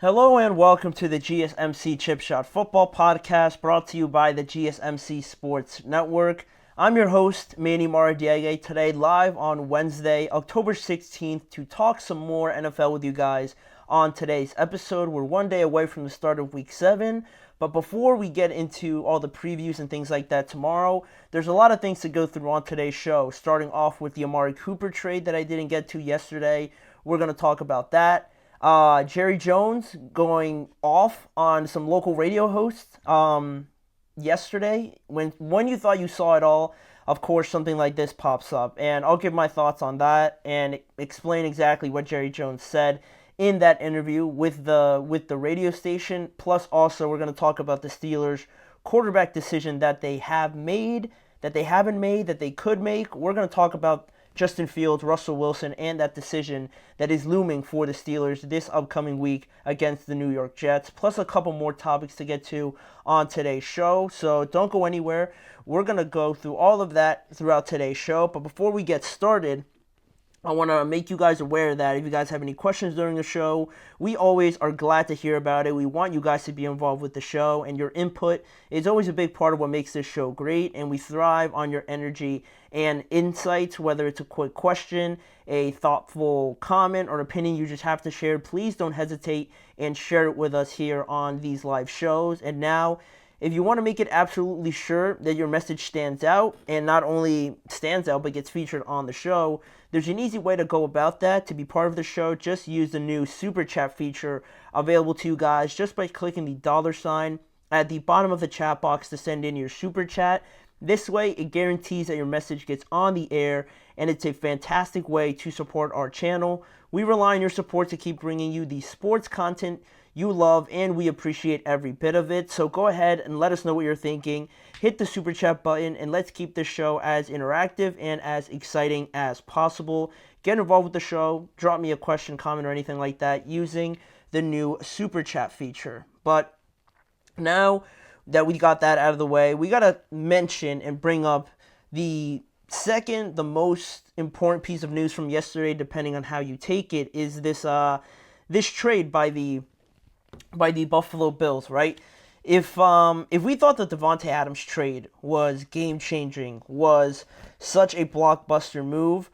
Hello and welcome to the GSMC Chip Shot Football Podcast brought to you by the GSMC Sports Network. I'm your host, Manny Amari, today live on Wednesday, October 16th to talk some more NFL with you guys on today's episode. We're one day away from the start of Week 7, but before we get into all the previews and things like that tomorrow, there's a lot of things to go through on today's show, starting off with the Amari Cooper trade that I didn't get to yesterday. We're going to talk about that. Jerry Jones going off on some local radio hosts yesterday. When you thought you saw it all, of course, something like this pops up. And I'll give my thoughts on that and explain exactly what Jerry Jones said in that interview with the radio station. Plus, also, we're going to talk about the Steelers' quarterback decision that they have made, that they haven't made, that they could make. We're going to talk about Justin Fields, Russell Wilson, and that decision that is looming for the Steelers this upcoming week against the New York Jets, plus a couple more topics to get to on today's show. So don't go anywhere. We're going to go through all of that throughout today's show. But before we get started, I want to make you guys aware that if you guys have any questions during the show, we always are glad to hear about it. We want you guys to be involved with the show, and your input is always a big part of what makes this show great, and we thrive on your energy and insights, whether it's a quick question, a thoughtful comment, or opinion you just have to share. Please don't hesitate and share it with us here on these live shows. And now, if you want to make it absolutely sure that your message stands out, and not only stands out, but gets featured on the show, there's an easy way to go about that. To be part of the show, just use the new Super Chat feature available to you guys just by clicking the $ at the bottom of the chat box to send in your Super Chat. This way, it guarantees that your message gets on the air, and it's a fantastic way to support our channel. We rely on your support to keep bringing you the sports content you love, and we appreciate every bit of it. So go ahead and let us know what you're thinking. Hit the Super Chat button, and let's keep this show as interactive and as exciting as possible. Get involved with the show. Drop me a question, comment, or anything like that using the new Super Chat feature. But now that we got that out of the way, we got to mention and bring up the most important piece of news from yesterday, depending on how you take it, is this trade by the Buffalo Bills, right? If we thought the Davante Adams trade was game-changing, was such a blockbuster move,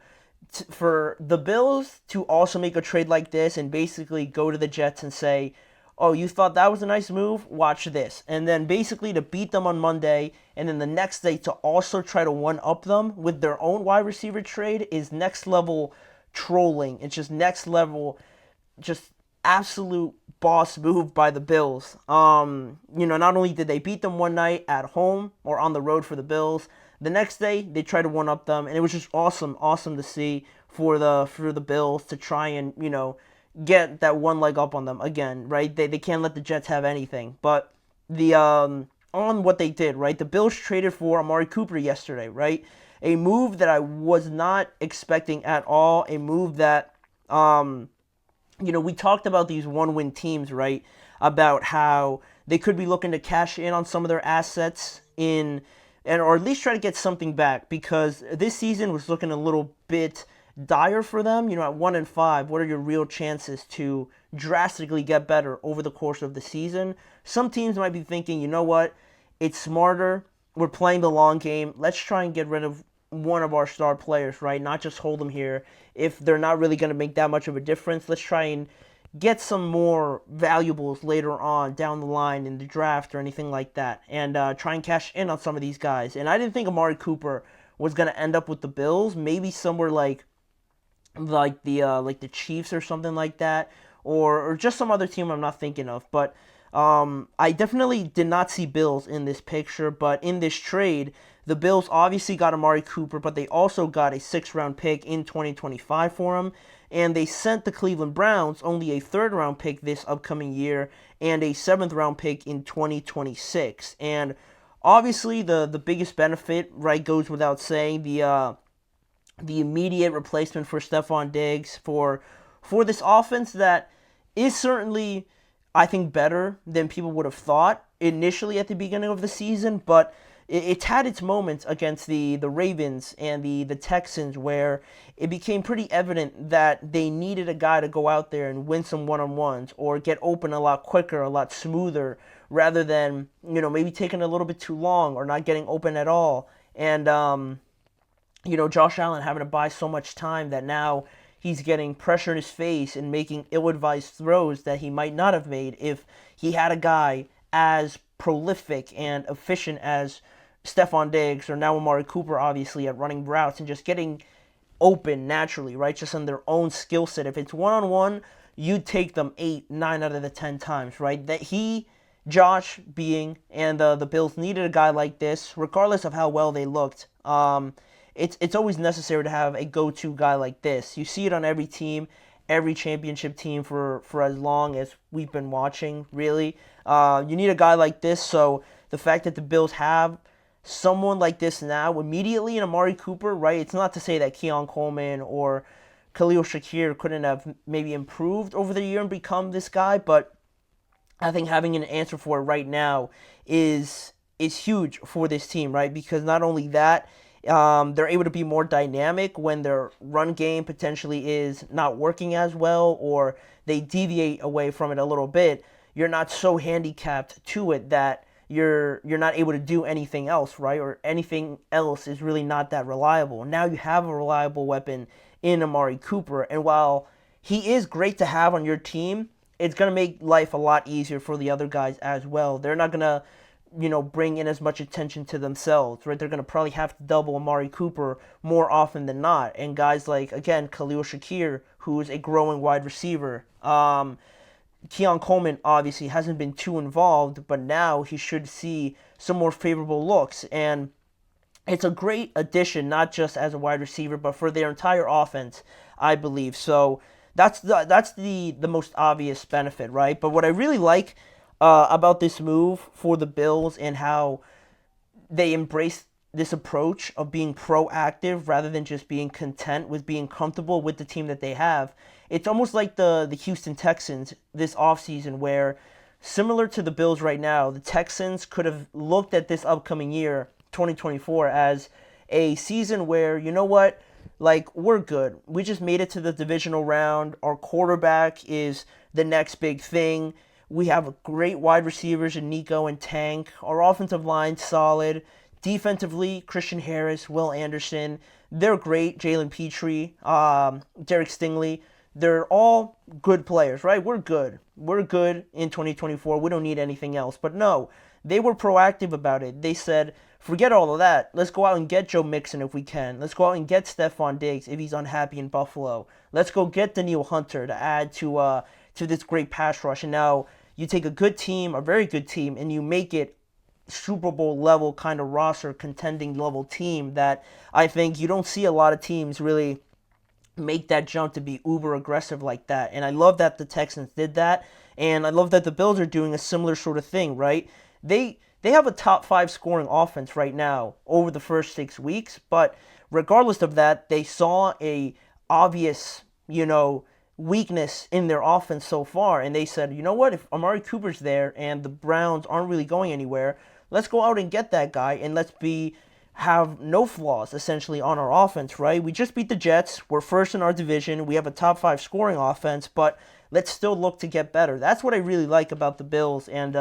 for the Bills to also make a trade like this and basically go to the Jets and say, oh, you thought that was a nice move? Watch this. And then basically to beat them on Monday, and then the next day to also try to one-up them with their own wide receiver trade is next-level trolling. It's just next-level, just absolute boss move by the Bills. Not only did they beat them one night at home or on the road for the Bills, the next day they tried to one-up them, and it was just awesome to see for the Bills to try and, get that one leg up on them again, right? They can't let the Jets have anything. But on what they did, right? The Bills traded for Amari Cooper yesterday, right? A move that I was not expecting at all, a move that we talked about these one-win teams, right? About how they could be looking to cash in on some of their assets or at least try to get something back, because this season was looking a little bit dire for them. At 1-5, what are your real chances to drastically get better over the course of the season? Some teams might be thinking, you know what? It's smarter. We're playing the long game. Let's try and get rid of one of our star players, right? Not just hold them here. If they're not really going to make that much of a difference, let's try and get some more valuables later on down the line in the draft or anything like that, and try and cash in on some of these guys. And I didn't think Amari Cooper was going to end up with the Bills. Maybe somewhere like the Chiefs or something like that, or just some other team I'm not thinking of. But I definitely did not see Bills in this picture. But in this trade, the Bills obviously got Amari Cooper, but they also got a 6th-round pick in 2025 for him. And they sent the Cleveland Browns only a 3rd-round pick this upcoming year and a 7th-round pick in 2026. And obviously the biggest benefit, right, goes without saying, the immediate replacement for Stephon Diggs for this offense that is certainly, I think, better than people would have thought initially at the beginning of the season. But it's had its moments against the Ravens and the Texans where it became pretty evident that they needed a guy to go out there and win some one-on-ones or get open a lot quicker, a lot smoother, rather than, maybe taking a little bit too long or not getting open at all. And, Josh Allen having to buy so much time that now he's getting pressure in his face and making ill-advised throws that he might not have made if he had a guy as prolific and efficient as Stephon Diggs or now Amari Cooper, obviously, at running routes and just getting open naturally, right? Just on their own skill set. If it's one-on-one, you'd take them 8, 9 out of the 10 times, right? Josh being, and the Bills needed a guy like this, regardless of how well they looked. It's always necessary to have a go-to guy like this. You see it on every team, every championship team for as long as we've been watching, really. You need a guy like this, so the fact that the Bills have someone like this now immediately in Amari Cooper, right? It's not to say that Keon Coleman or Khalil Shakir couldn't have maybe improved over the year and become this guy, but I think having an answer for it right now is huge for this team, right? Because not only that, they're able to be more dynamic when their run game potentially is not working as well or they deviate away from it a little bit. You're not so handicapped to it that you're not able to do anything else, right? Or anything else is really not that reliable. Now you have a reliable weapon in Amari Cooper, and while he is great to have on your team, it's going to make life a lot easier for the other guys as well. They're not going to, bring in as much attention to themselves, right? They're going to probably have to double Amari Cooper more often than not. And guys like, again, Khalil Shakir, who's a growing wide receiver. Keon Coleman obviously hasn't been too involved, but now he should see some more favorable looks. And it's a great addition, not just as a wide receiver, but for their entire offense, I believe. So that's the most obvious benefit, right? But what I really like about this move for the Bills and how they embrace this approach of being proactive rather than just being content with being comfortable with the team that they have. It's almost like the Houston Texans this offseason where, similar to the Bills right now, the Texans could have looked at this upcoming year, 2024, as a season where, you know what, like, we're good. We just made it to the divisional round. Our quarterback is the next big thing. We have great wide receivers in Nico and Tank. Our offensive line solid. Defensively, Christian Harris, Will Anderson, they're great. Jalen Petrie, Derek Stingley, they're all good players, right? We're good. We're good in 2024. We don't need anything else. But no, they were proactive about it. They said, forget all of that. Let's go out and get Joe Mixon if we can. Let's go out and get Stephon Diggs if he's unhappy in Buffalo. Let's go get Danielle Hunter to add to this great pass rush. And now you take a good team, a very good team, and you make it Super Bowl level kind of roster, contending level team that I think you don't see a lot of teams really make that jump to be uber aggressive like that. And I love that the Texans did that, and I love that the Bills are doing a similar sort of thing, right? They have a top 5 scoring offense right now over the first 6 weeks, but regardless of that, they saw a obvious, weakness in their offense so far, and they said, you know what, if Amari Cooper's there and the Browns aren't really going anywhere, let's go out and get that guy, and let's have no flaws, essentially, on our offense, right? We just beat the Jets. We're first in our division. We have a top 5 scoring offense, but let's still look to get better. That's what I really like about the Bills and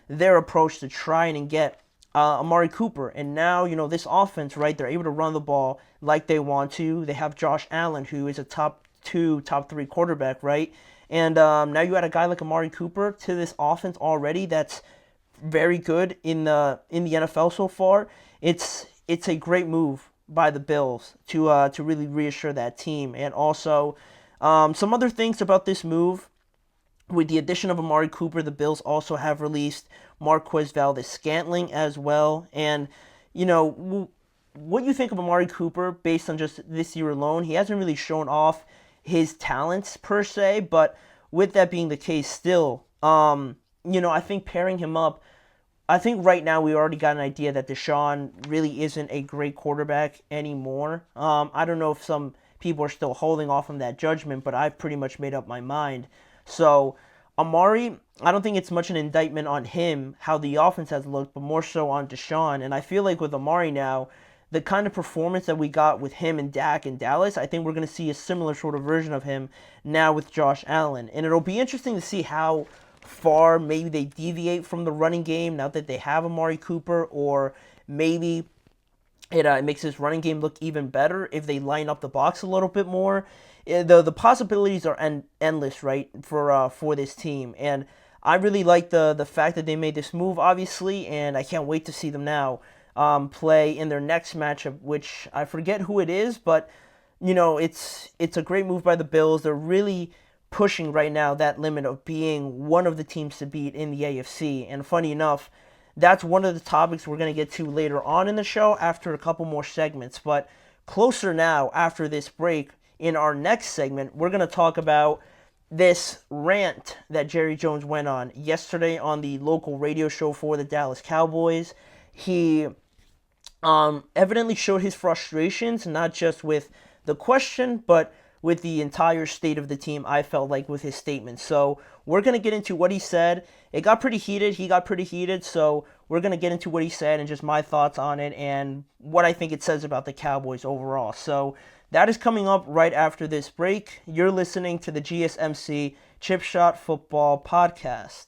their approach to trying and get Amari Cooper. And now, this offense, right, they're able to run the ball like they want to. They have Josh Allen, who is a top 2, top 3 quarterback, right? And now you add a guy like Amari Cooper to this offense already that's very good in the NFL so far. It's a great move by the Bills to really reassure that team. And also, some other things about this move. With the addition of Amari Cooper, the Bills also have released Marquez Valdes-Scantling as well. And, what you think of Amari Cooper based on just this year alone, he hasn't really shown off his talents per se, but with that being the case still, I think pairing him up, I think right now we already got an idea that Deshaun really isn't a great quarterback anymore. I don't know if some people are still holding off on that judgment, but I've pretty much made up my mind. So Amari, I don't think it's much an indictment on him, how the offense has looked, but more so on Deshaun. And I feel like with Amari now, the kind of performance that we got with him and Dak in Dallas, I think we're going to see a similar sort of version of him now with Josh Allen. And it'll be interesting to see how far maybe they deviate from the running game now that they have Amari Cooper, or maybe it makes his running game look even better if they line up the box a little bit more. The possibilities are endless, right, for this team, and I really like the fact that they made this move, obviously, and I can't wait to see them now play in their next matchup, which I forget who it is, but it's a great move by the Bills. They're really pushing right now that limit of being one of the teams to beat in the AFC, and funny enough, that's one of the topics we're going to get to later on in the show after a couple more segments. But closer now, after this break, in our next segment, we're going to talk about this rant that Jerry Jones went on yesterday on the local radio show for the Dallas Cowboys. He evidently showed his frustrations, not just with the question, but with the entire state of the team, I felt like, with his statement. So we're going to get into what he said. It got pretty heated. He got pretty heated. So we're going to get into what he said and just my thoughts on it and what I think it says about the Cowboys overall. So that is coming up right after this break. You're listening to the GSMC Chip Shot Football Podcast.